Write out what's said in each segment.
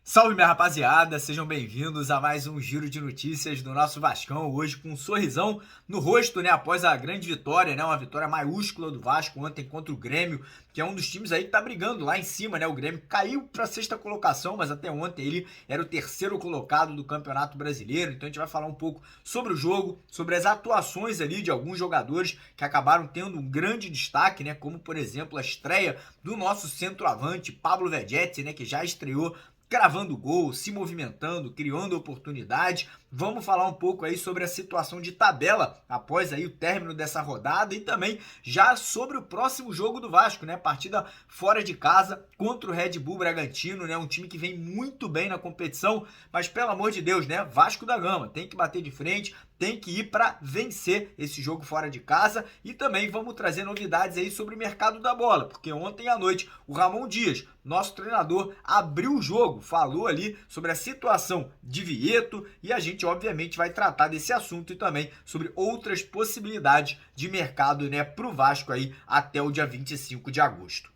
Salve, minha rapaziada, sejam bem-vindos a mais um giro de notícias do nosso Vascão, hoje com um sorrisão no rosto, né, após a grande vitória, né, uma vitória maiúscula do Vasco ontem contra o Grêmio, que é um dos times aí que tá brigando lá em cima, né, o Grêmio caiu pra sexta colocação, mas até ontem ele era o terceiro colocado do Campeonato Brasileiro, então a gente vai falar um pouco sobre o jogo, sobre as atuações ali de alguns jogadores que acabaram tendo um grande destaque, né, como por exemplo a estreia do nosso centroavante Pablo Vegetti, né, que já estreou cravando gol, se movimentando, criando oportunidade. Vamos falar um pouco aí sobre a situação de tabela após aí o término dessa rodada e também já sobre o próximo jogo do Vasco, né? Partida fora de casa contra o Red Bull Bragantino, né? Um time que vem muito bem na competição, mas pelo amor de Deus, né? Vasco da Gama, tem que bater de frente, tem que ir para vencer esse jogo fora de casa e também vamos trazer novidades aí sobre o mercado da bola, porque ontem à noite o Ramon Dias, nosso treinador, abriu o jogo, falou ali sobre a situação de Vieto e a gente obviamente vai tratar desse assunto e também sobre outras possibilidades de mercado, né, para o Vasco aí até o dia 25 de agosto.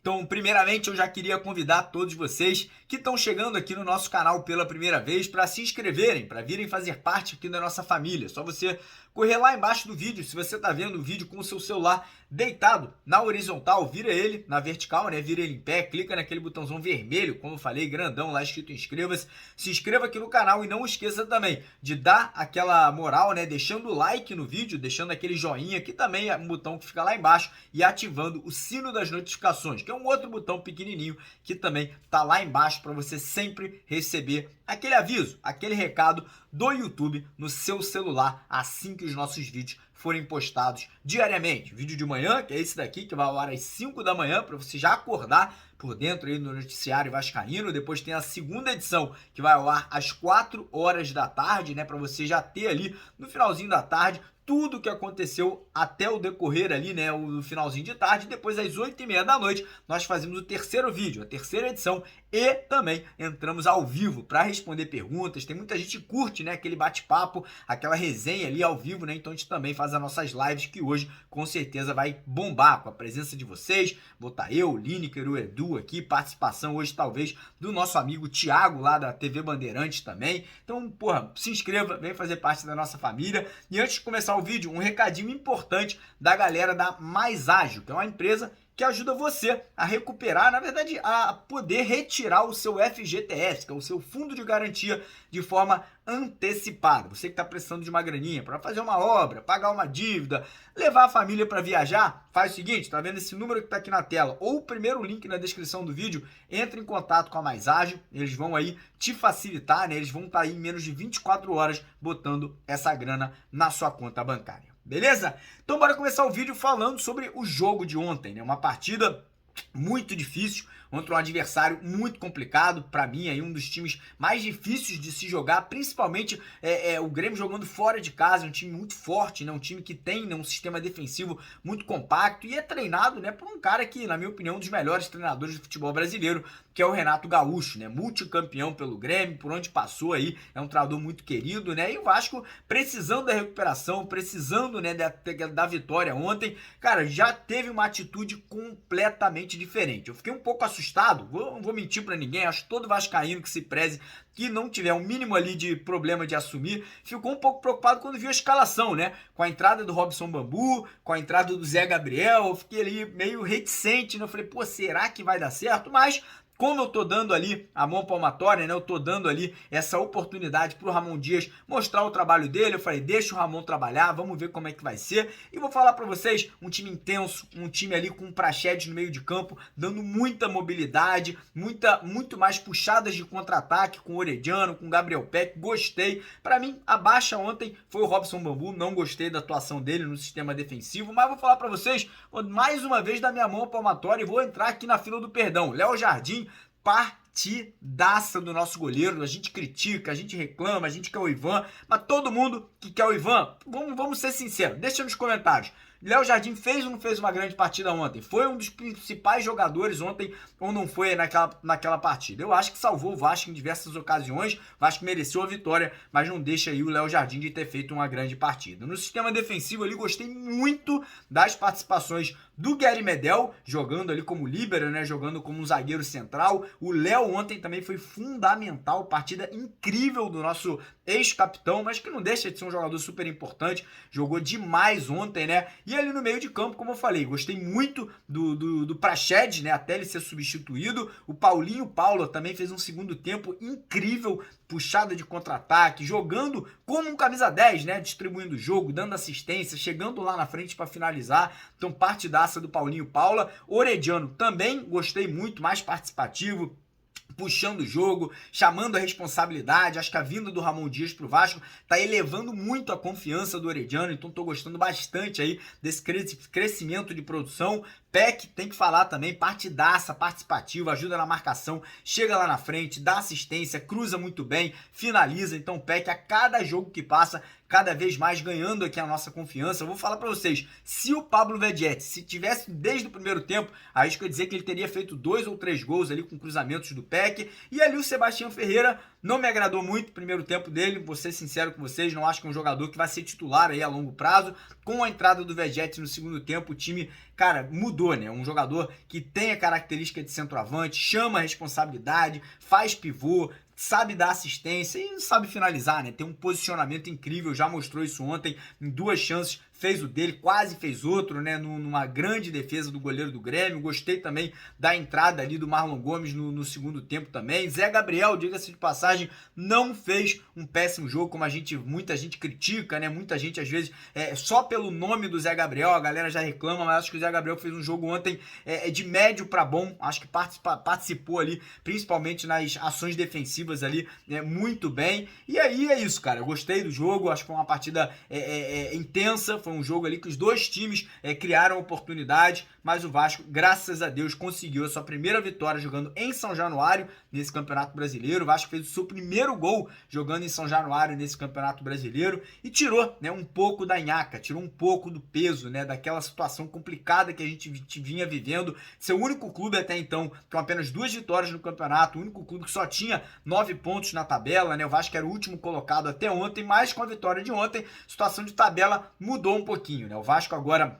Então, primeiramente, eu já queria convidar todos vocês que estão chegando aqui no nosso canal pela primeira vez para se inscreverem, para virem fazer parte aqui da nossa família. Só você correr lá embaixo do vídeo, se você está vendo o vídeo com o seu celular deitado na horizontal, vira ele na vertical, né? Vira ele em pé, clica naquele botãozão vermelho, como eu falei, grandão lá escrito inscreva-se. Se inscreva aqui no canal e não esqueça também de dar aquela moral, né? Deixando o like no vídeo, deixando aquele joinha, que também é um botão que fica lá embaixo, e ativando o sino das notificações, que é um outro botão pequenininho que também tá lá embaixo para você sempre receber aquele aviso, aquele recado do YouTube no seu celular assim que os nossos vídeos forem postados diariamente. Vídeo de manhã, que é esse daqui, que vai ao ar às 5 da manhã, para você já acordar por dentro aí no noticiário vascaíno. Depois tem a segunda edição, que vai ao ar às 4 horas da tarde, né, para você já ter ali no finalzinho da tarde tudo o que aconteceu até o decorrer ali, né, o finalzinho de tarde. Depois, às 8h30 da noite, nós fazemos o terceiro vídeo, a terceira edição, e também entramos ao vivo para responder perguntas. Tem muita gente que curte, né, aquele bate-papo, aquela resenha ali ao vivo, né, então a gente também faz as nossas lives, que hoje com certeza vai bombar com a presença de vocês. Vou estar eu, o Lineker, o Edu aqui, participação hoje talvez do nosso amigo Thiago lá da TV Bandeirantes também. Então, porra, se inscreva, vem fazer parte da nossa família. E antes de começar o vídeo, um recadinho importante da galera da Mais Ágil, que é uma empresa que ajuda você a recuperar, na verdade, a poder retirar o seu FGTS, que é o seu fundo de garantia, de forma antecipada. Você que está precisando de uma graninha para fazer uma obra, pagar uma dívida, levar a família para viajar, faz o seguinte, tá vendo esse número que está aqui na tela, ou o primeiro link na descrição do vídeo, entre em contato com a Mais Ágil, eles vão aí te facilitar, né? Eles vão estar aí em menos de 24 horas botando essa grana na sua conta bancária. Beleza? Então bora começar o vídeo falando sobre o jogo de ontem, né? Uma partida muito difícil contra um adversário muito complicado, para mim aí um dos times mais difíceis de se jogar, principalmente o Grêmio jogando fora de casa, um time muito forte, né? Um time que tem, né, um sistema defensivo muito compacto e é treinado, né, por um cara que, na minha opinião, é um dos melhores treinadores do futebol brasileiro, que é o Renato Gaúcho, né? Multicampeão pelo Grêmio, por onde passou aí, é um treinador muito querido, né? E o Vasco precisando da recuperação, precisando, né, da vitória ontem, cara, já teve uma atitude completamente diferente. Eu fiquei um pouco assustado, não vou mentir pra ninguém, acho que todo vascaíno que se preze, que não tiver um mínimo ali de problema de assumir, ficou um pouco preocupado quando viu a escalação, né? Com a entrada do Robson Bambu, com a entrada do Zé Gabriel, eu fiquei ali meio reticente, né? Eu falei, pô, será que vai dar certo? Mas como eu tô dando ali a mão palmatória, né? Eu tô dando ali essa oportunidade pro Ramon Dias mostrar o trabalho dele. Eu falei, deixa o Ramon trabalhar, vamos ver como é que vai ser. E vou falar pra vocês, um time intenso, um time ali com Praxedes no meio de campo, dando muita mobilidade, muito mais puxadas de contra-ataque com o Orediano, com o Gabriel Peck. Gostei. Pra mim, a baixa ontem foi o Robson Bambu, não gostei da atuação dele no sistema defensivo, mas vou falar pra vocês, mais uma vez da minha mão palmatória, e vou entrar aqui na fila do perdão. Léo Jardim, partidaça do nosso goleiro. A gente critica, a gente reclama, a gente quer o Ivan, mas todo mundo que quer o Ivan, vamos ser sinceros, deixa nos comentários, Léo Jardim fez ou não fez uma grande partida ontem? Foi um dos principais jogadores ontem ou não foi naquela partida? Eu acho que salvou o Vasco em diversas ocasiões, o Vasco mereceu a vitória, mas não deixa aí o Léo Jardim de ter feito uma grande partida. No sistema defensivo ali, gostei muito das participações do Gary Medel, jogando ali como líbero, né, jogando como um zagueiro central. O Léo ontem também foi fundamental, partida incrível do nosso ex-capitão, mas que não deixa de ser um jogador super importante, jogou demais ontem, né? E ali no meio de campo, como eu falei, gostei muito do Praxedes, né, até ele ser substituído. O Paulinho Paula também fez um segundo tempo incrível, puxada de contra-ataque, jogando como um camisa 10, né, distribuindo o jogo, dando assistência, chegando lá na frente para finalizar. Então, partidaça do Paulinho Paula. Orediano também gostei muito, mais participativo, puxando o jogo, chamando a responsabilidade. Acho que a vinda do Ramon Dias pro Vasco tá elevando muito a confiança do Orediano, então tô gostando bastante aí desse crescimento de produção. Peck tem que falar também, partidaça, participativa, ajuda na marcação, chega lá na frente, dá assistência, cruza muito bem, finaliza. Então o Peck, a cada jogo que passa, cada vez mais ganhando aqui a nossa confiança. Eu vou falar para vocês, se o Pablo Vegetti, se tivesse desde o primeiro tempo, arrisco a dizer que ele teria feito 2 ou 3 gols ali com cruzamentos do Peck. E ali o Sebastião Ferreira não me agradou muito o primeiro tempo dele, vou ser sincero com vocês, não acho que é um jogador que vai ser titular aí a longo prazo. Com a entrada do Vegetti no segundo tempo, o time, cara, mudou, né? Um jogador que tem a característica de centroavante, chama a responsabilidade, faz pivô, sabe dar assistência e sabe finalizar, né? Tem um posicionamento incrível, já mostrou isso ontem em 2 chances, fez o dele, quase fez outro, né? Numa grande defesa do goleiro do Grêmio. Gostei também da entrada ali do Marlon Gomes no segundo tempo também. Zé Gabriel, diga-se de passagem, não fez um péssimo jogo, como muita gente critica, né? Muita gente, às vezes, só pelo nome do Zé Gabriel, a galera já reclama, mas acho que o Zé Gabriel fez um jogo ontem de médio para bom. Acho que participou ali, principalmente nas ações defensivas ali, muito bem. E aí é isso, cara. Eu gostei do jogo, acho que foi uma partida intensa, foi um jogo ali que os dois times criaram oportunidade, mas o Vasco, graças a Deus, conseguiu a sua primeira vitória jogando em São Januário nesse Campeonato Brasileiro. O Vasco fez o seu primeiro gol jogando em São Januário nesse Campeonato Brasileiro e tirou, né, um pouco da nhaca, tirou um pouco do peso, né, daquela situação complicada que a gente vinha vivendo. Seu único clube até então com apenas 2 vitórias no campeonato, o único clube que só tinha 9 pontos na tabela, né? O Vasco era o último colocado até ontem, mas com a vitória de ontem, a situação de tabela mudou um pouquinho, né? O Vasco agora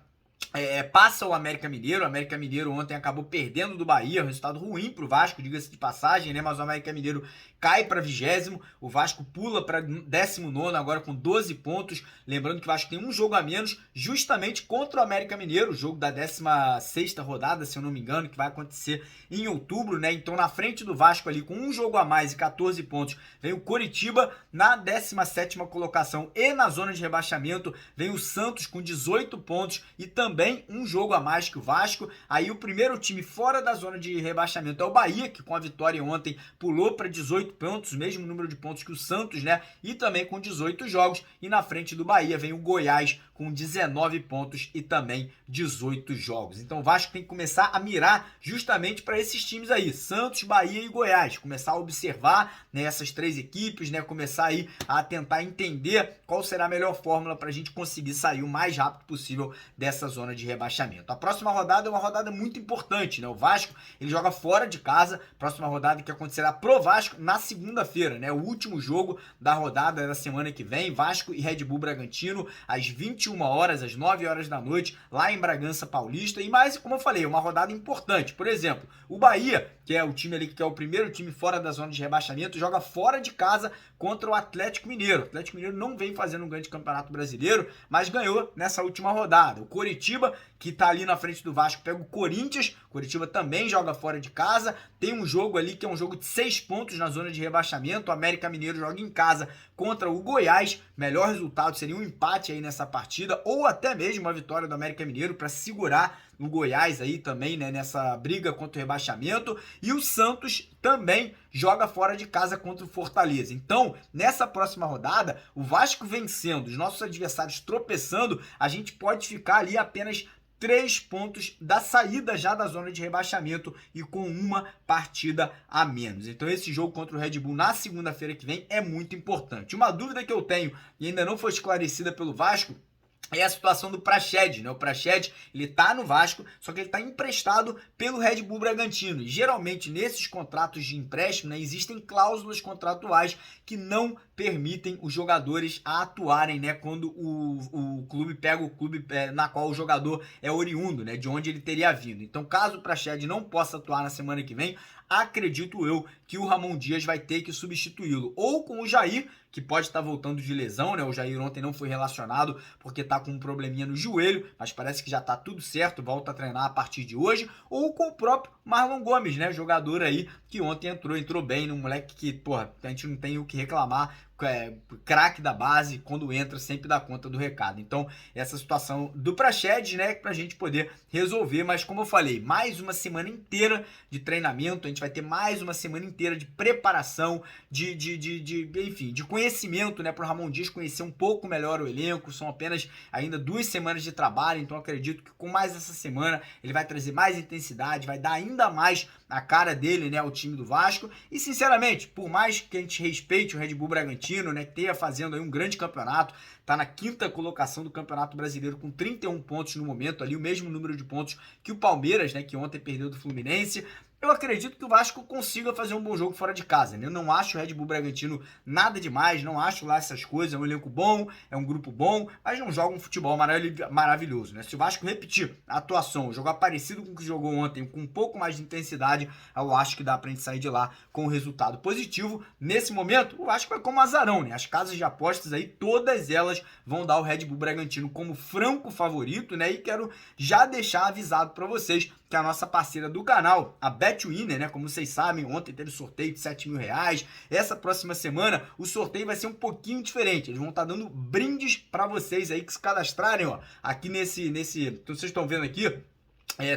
passa o América Mineiro. O América Mineiro ontem acabou perdendo do Bahia, um resultado ruim pro Vasco, diga-se de passagem, né? Mas o América Mineiro cai para 20º, o Vasco pula para 19º agora com 12 pontos. Lembrando que o Vasco tem um jogo a menos justamente contra o América Mineiro, o jogo da 16ª rodada, se eu não me engano, que vai acontecer em outubro, né? Então na frente do Vasco ali com um jogo a mais e 14 pontos, vem o Coritiba na 17ª colocação e na zona de rebaixamento vem o Santos com 18 pontos e também um jogo a mais que o Vasco. Aí o primeiro time fora da zona de rebaixamento é o Bahia, que com a vitória ontem pulou para 18 pontos, mesmo número de pontos que o Santos, né? E também com 18 jogos. E na frente do Bahia vem o Goiás com 19 pontos e também 18 jogos. Então o Vasco tem que começar a mirar justamente para esses times aí, Santos, Bahia e Goiás. Começar a observar, né, essas 3 equipes, né? Começar aí a tentar entender qual será a melhor fórmula para a gente conseguir sair o mais rápido possível dessa zona de rebaixamento. A próxima rodada é uma rodada muito importante, né? O Vasco, ele joga fora de casa, próxima rodada que acontecerá pro Vasco na segunda-feira, né? O último jogo da rodada da semana que vem, Vasco e Red Bull Bragantino, às 21 horas, às 9 horas da noite, lá em Bragança Paulista. E mais, como eu falei, uma rodada importante. Por exemplo, o Bahia, que é o time ali que é o primeiro time fora da zona de rebaixamento, joga fora de casa contra o Atlético Mineiro. O Atlético Mineiro não vem fazendo um grande campeonato brasileiro, mas ganhou nessa última rodada. O Coritiba, que tá ali na frente do Vasco, pega o Corinthians. O Coritiba também joga fora de casa. Tem um jogo ali que é um jogo de 6 pontos na zona de rebaixamento. O América Mineiro joga em casa contra o Goiás. Melhor resultado seria um empate aí nessa partida, ou até mesmo uma vitória do América Mineiro para segurar o Goiás aí também, né, nessa briga contra o rebaixamento. E o Santos também joga fora de casa contra o Fortaleza. Então, nessa próxima rodada, o Vasco vencendo, os nossos adversários tropeçando, a gente pode ficar ali apenas 3 pontos da saída já da zona de rebaixamento e com uma partida a menos. Então esse jogo contra o Red Bull na segunda-feira que vem é muito importante. Uma dúvida que eu tenho e ainda não foi esclarecida pelo Vasco é a situação do Praxedes, né? O Praxedes, ele tá no Vasco, só que ele tá emprestado pelo Red Bull Bragantino. E geralmente nesses contratos de empréstimo, né, existem cláusulas contratuais que não permitem os jogadores a atuarem, né, quando o clube pega o clube na qual o jogador é oriundo, né, de onde ele teria vindo. Então, caso o Praxedes não possa atuar na semana que vem, acredito eu que o Ramon Dias vai ter que substituí-lo ou com o Jair, que pode estar voltando de lesão, né? O Jair ontem não foi relacionado porque tá com um probleminha no joelho, mas parece que já tá tudo certo, volta a treinar a partir de hoje, ou com o próprio Marlon Gomes, né? Jogador aí que ontem entrou bem, um moleque que, porra, a gente não tem o que reclamar, craque da base, quando entra sempre dá conta do recado. Então, essa situação do Praxedes, né, pra gente poder resolver, mas como eu falei, mais uma semana inteira de treinamento, a gente vai ter mais uma semana inteira de preparação, enfim, de conhecimento, né, pro Ramon Dias conhecer um pouco melhor o elenco. São apenas ainda 2 semanas de trabalho, então acredito que com mais essa semana ele vai trazer mais intensidade, vai dar ainda mais a cara dele, né, ao time do Vasco. E sinceramente, por mais que a gente respeite o Red Bull Bragantino, né, que esteja fazendo aí um grande campeonato, tá na 5ª colocação do Campeonato Brasileiro com 31 pontos no momento, ali o mesmo número de pontos que o Palmeiras, né, que ontem perdeu do Fluminense. Eu acredito que o Vasco consiga fazer um bom jogo fora de casa, né? Eu não acho o Red Bull Bragantino nada demais, não acho lá essas coisas, é um elenco bom, é um grupo bom, mas não joga um futebol maravilhoso, né? Se o Vasco repetir a atuação, jogar parecido com o que jogou ontem, com um pouco mais de intensidade, eu acho que dá pra gente sair de lá com um resultado positivo. Nesse momento, o Vasco é como azarão, né? As casas de apostas aí, todas elas vão dar o Red Bull Bragantino como franco favorito, né? E quero já deixar avisado pra vocês que a nossa parceira do canal, a Betwinner, né? Como vocês sabem, ontem teve sorteio de R$7.000. Essa próxima semana o sorteio vai ser um pouquinho diferente. Eles vão estar dando brindes para vocês aí que se cadastrarem, ó. Aqui nesse, então vocês estão vendo aqui,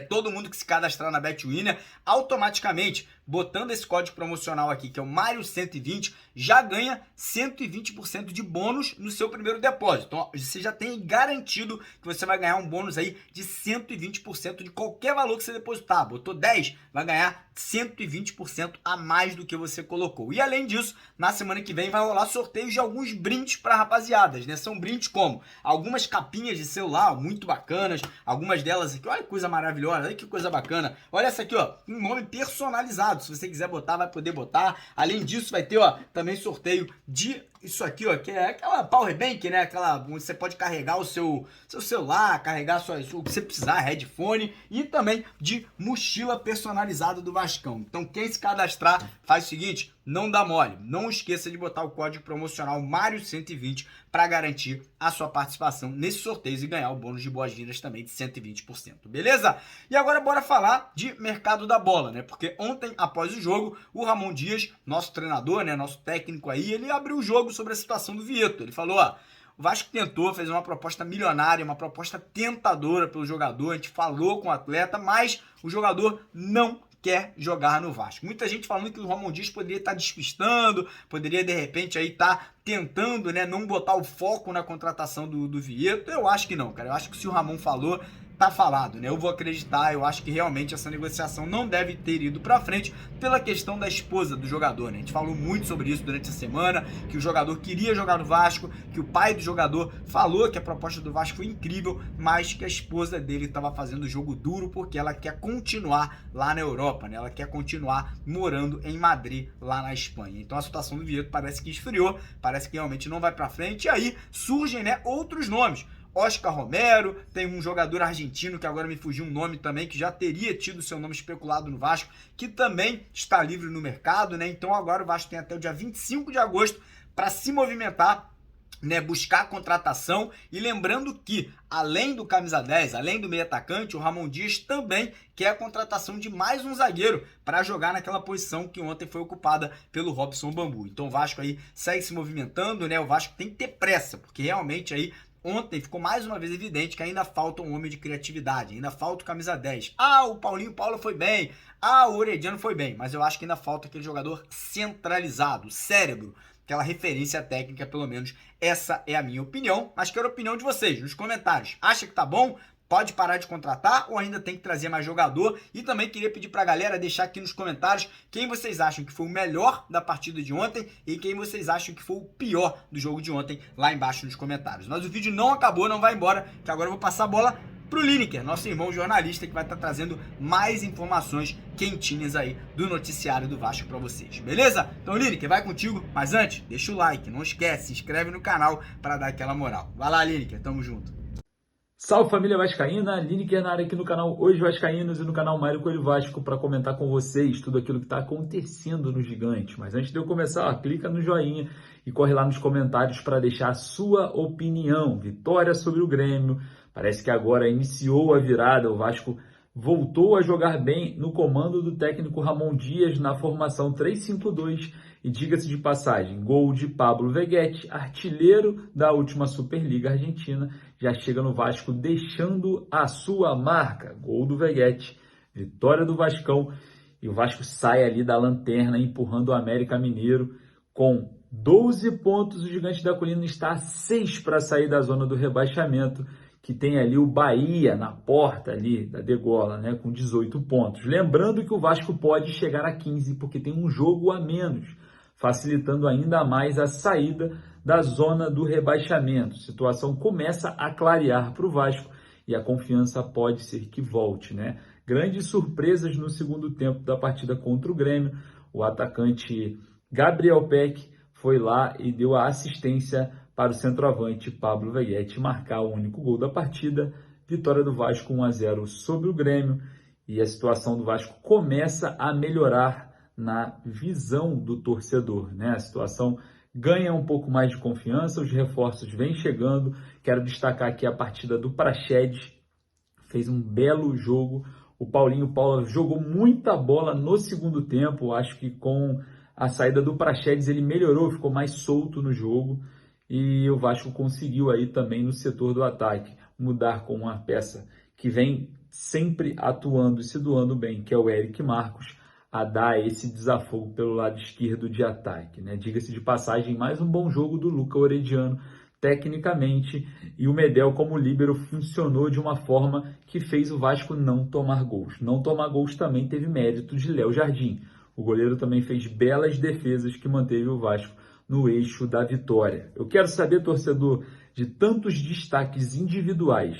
todo mundo que se cadastrar na Betwinner, automaticamente, botando esse código promocional aqui, que é o Mário120, já ganha 120% de bônus no seu primeiro depósito. Então, você já tem garantido que você vai ganhar um bônus aí de 120% de qualquer valor que você depositar. Botou 10, vai ganhar 120% a mais do que você colocou. E além disso, na semana que vem vai rolar sorteios de alguns brindes para rapaziadas, né? São brindes como algumas capinhas de celular muito bacanas, algumas delas aqui, olha que coisa maravilhosa, olha que coisa bacana. Olha essa aqui, ó, um nome personalizado. Se você quiser botar, vai poder botar. Além disso, vai ter, ó, também sorteio de isso aqui, ó, que é aquela power bank, né? Aquela onde você pode carregar o seu celular, carregar o que você precisar, headphone, e também de mochila personalizada do Vascão. Então, quem se cadastrar, faz o seguinte, não dá mole. Não esqueça de botar o código promocional Mário120 para garantir a sua participação nesse sorteio e ganhar o bônus de boas-vindas também de 120%, beleza? E agora bora falar de mercado da bola, né? Porque ontem, após o jogo, o Ramon Dias, nosso treinador, né, nosso técnico aí, ele abriu o jogo sobre a situação do Vitor. Ele falou, ó, o Vasco tentou, fez uma proposta milionária, uma proposta tentadora pelo jogador, a gente falou com o atleta, mas o jogador não quer jogar no Vasco. Muita gente falando que o Ramon Dias poderia estar despistando, poderia de repente aí estar tentando, né, não botar o foco na contratação do Vitor. Eu acho que não, cara. Eu acho que se o Ramon falou, tá falado, né? Eu vou acreditar, eu acho que realmente essa negociação não deve ter ido pra frente pela questão da esposa do jogador, né? A gente falou muito sobre isso durante a semana, que o jogador queria jogar no Vasco, que o pai do jogador falou que a proposta do Vasco foi incrível, mas que a esposa dele estava fazendo jogo duro porque ela quer continuar lá na Europa, né? Ela quer continuar morando em Madrid, lá na Espanha. Então a situação do Vitor parece que esfriou, parece que realmente não vai pra frente, e aí surgem, né, outros nomes. Oscar Romero, tem um jogador argentino que agora me fugiu um nome também, que já teria tido seu nome especulado no Vasco, que também está livre no mercado, né? Então agora o Vasco tem até o dia 25 de agosto para se movimentar, né, buscar a contratação. E lembrando que, além do camisa 10, além do meio atacante, o Ramon Dias também quer a contratação de mais um zagueiro para jogar naquela posição que ontem foi ocupada pelo Robson Bambu. Então o Vasco aí segue se movimentando, né? O Vasco tem que ter pressa, porque realmente aí ontem ficou mais uma vez evidente que ainda falta um homem de criatividade, ainda falta o camisa 10. Ah, o Paulinho Paula foi bem, ah, o Orediano foi bem, mas eu acho que ainda falta aquele jogador centralizado, cérebro, aquela referência técnica, pelo menos essa é a minha opinião, mas quero a opinião de vocês nos comentários. Acha que tá bom? pode parar de contratar ou ainda tem que trazer mais jogador? E também queria pedir para a galera deixar aqui nos comentários quem vocês acham que foi o melhor da partida de ontem e quem vocês acham que foi o pior do jogo de ontem, lá embaixo nos comentários. Mas o vídeo não acabou, não vai embora, que agora eu vou passar a bola pro Lineker, nosso irmão jornalista, que vai estar trazendo mais informações quentinhas aí do noticiário do Vasco para vocês, beleza? Então, Lineker, vai contigo, mas antes, deixa o like, não esquece, se inscreve no canal para dar aquela moral. Vai lá, Lineker, tamo junto. Salve família vascaína, Lineker na área aqui no canal Hoje Vascaínos e no canal Mário Coelho Vasco para comentar com vocês tudo aquilo que está acontecendo no Gigante. Mas antes de eu começar, ó, clica no joinha e corre lá nos comentários para deixar a sua opinião. Vitória sobre o Grêmio, parece que agora iniciou a virada, o Vasco voltou a jogar bem no comando do técnico Ramon Dias na formação 3-5-2 e diga-se de passagem, gol de Pablo Veguete, artilheiro da última Superliga Argentina, já chega no Vasco deixando a sua marca. Gol do Veguete, vitória do Vascão e o Vasco sai ali da lanterna empurrando o América Mineiro com 12 pontos. O Gigante da Colina está a 6 para sair da zona do rebaixamento, que tem ali o Bahia na porta ali da degola, né, com 18 pontos. Lembrando que o Vasco pode chegar a 15 porque tem um jogo a menos, facilitando ainda mais a saída da zona do rebaixamento. A situação começa a clarear para o Vasco e a confiança pode ser que volte, né? Grandes surpresas no segundo tempo da partida contra o Grêmio. O atacante Gabriel Peck foi lá e deu a assistência para o centroavante Pablo Veguete marcar o único gol da partida. Vitória do Vasco 1-0 sobre o Grêmio e a situação do Vasco começa a melhorar na visão do torcedor, né? A situação ganha um pouco mais de confiança, os reforços vêm chegando. Quero destacar aqui a partida do Praxedes, fez um belo jogo. O Paulinho Paula jogou muita bola no segundo tempo, acho que com a saída do Praxedes ele melhorou, ficou mais solto no jogo e o Vasco conseguiu aí também no setor do ataque mudar com uma peça que vem sempre atuando e se doando bem, que é o Eric Marcos, a dar esse desafogo pelo lado esquerdo de ataque, né? Diga-se de passagem, mais um bom jogo do Luca Orediano, tecnicamente, e o Medel como líbero funcionou de uma forma que fez o Vasco não tomar gols. Não tomar gols também teve mérito de Léo Jardim. O goleiro também fez belas defesas que manteve o Vasco no eixo da vitória. Eu quero saber, torcedor, de tantos destaques individuais,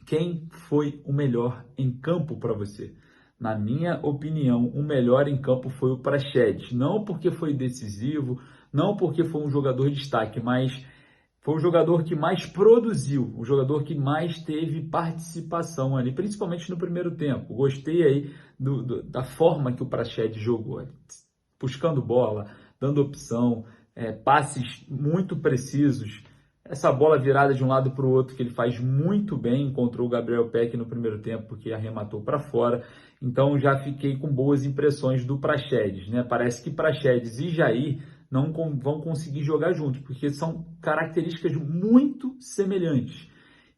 quem foi o melhor em campo para você? Na minha opinião, o melhor em campo foi o Praxedes. Não porque foi decisivo, não porque foi um jogador de destaque, mas foi o jogador que mais produziu, o jogador que mais teve participação ali, principalmente no primeiro tempo. Gostei aí da forma que o Praxedes jogou, buscando bola, dando opção, passes muito precisos. Essa bola virada de um lado para o outro que ele faz muito bem, encontrou o Gabriel Peck no primeiro tempo, que arrematou para fora. Então já fiquei com boas impressões do Praxedes, né? Parece que Praxedes e Jair não vão conseguir jogar juntos, porque são características muito semelhantes.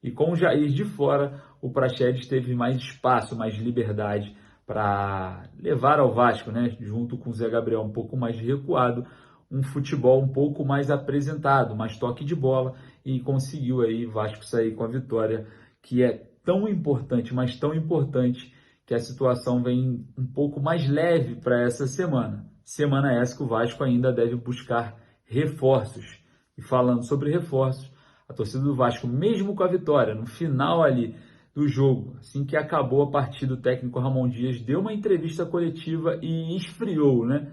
E com o Jair de fora, o Praxedes teve mais espaço, mais liberdade para levar ao Vasco, né? Junto com o Zé Gabriel um pouco mais recuado, um futebol um pouco mais apresentado, mais toque de bola, e conseguiu aí o Vasco sair com a vitória, que é tão importante, mas tão importante, que a situação vem um pouco mais leve para essa semana. Semana essa que o Vasco ainda deve buscar reforços. E falando sobre reforços, a torcida do Vasco, mesmo com a vitória, no final ali do jogo, assim que acabou a partida, o técnico Ramon Dias deu uma entrevista coletiva e esfriou, né?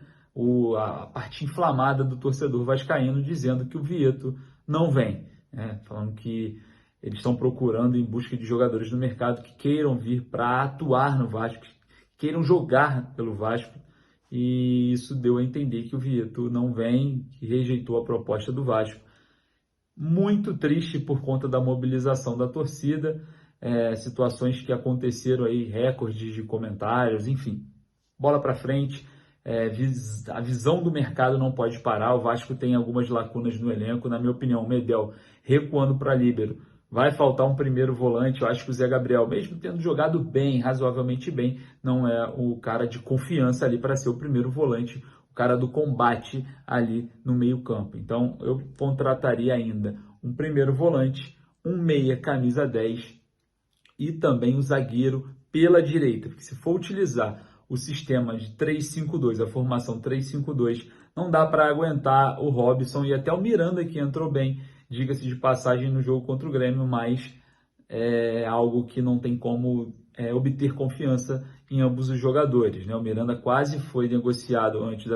A parte inflamada do torcedor vascaíno, dizendo que o Vieto não vem, né? Falando que eles estão procurando em busca de jogadores no mercado que queiram vir para atuar no Vasco, queiram jogar pelo Vasco, e isso deu a entender que o Vieto não vem, que rejeitou a proposta do Vasco. Muito triste por conta da mobilização da torcida, situações que aconteceram aí, recordes de comentários, enfim, bola para frente. A visão do mercado não pode parar. O Vasco tem algumas lacunas no elenco. Na minha opinião, o Medel recuando para líbero, vai faltar um primeiro volante. Eu acho que o Zé Gabriel, mesmo tendo jogado bem, razoavelmente bem, não é o cara de confiança ali para ser o primeiro volante, o cara do combate ali no meio campo. Então eu contrataria ainda um primeiro volante, um meia camisa 10 e também o zagueiro pela direita, porque se for utilizar o sistema de 3-5-2, a formação 3-5-2, não dá para aguentar o Robson e até o Miranda, que entrou bem, diga-se de passagem, no jogo contra o Grêmio, mas é algo que não tem como obter confiança em ambos os jogadores, né? O Miranda quase foi negociado antes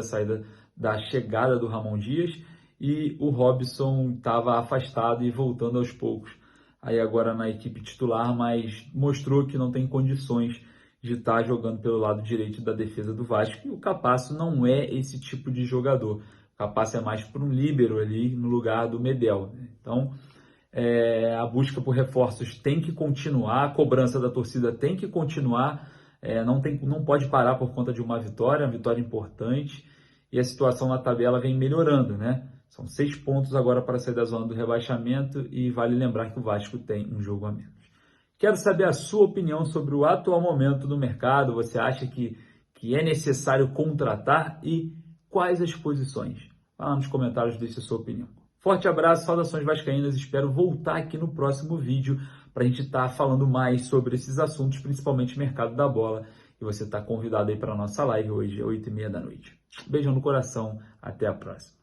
da chegada do Ramon Dias e o Robson estava afastado e voltando aos poucos aí agora na equipe titular, mas mostrou que não tem condições de estar jogando pelo lado direito da defesa do Vasco, e o Capasso não é esse tipo de jogador. O Capasso é mais para um líbero ali no lugar do Medel, né? Então, a busca por reforços tem que continuar, a cobrança da torcida tem que continuar, não pode parar por conta de uma vitória importante, e a situação na tabela vem melhorando, né? São 6 pontos agora para sair da zona do rebaixamento, e vale lembrar que o Vasco tem um jogo a menos. Quero saber a sua opinião sobre o atual momento do mercado. Você acha que é necessário contratar, e quais as posições? Fala nos comentários, deixe a sua opinião. Forte abraço, saudações vascaínas, espero voltar aqui no próximo vídeo para a gente estar falando mais sobre esses assuntos, principalmente mercado da bola, e você está convidado aí para a nossa live hoje, às 8h30 da noite. Beijão no coração, até a próxima.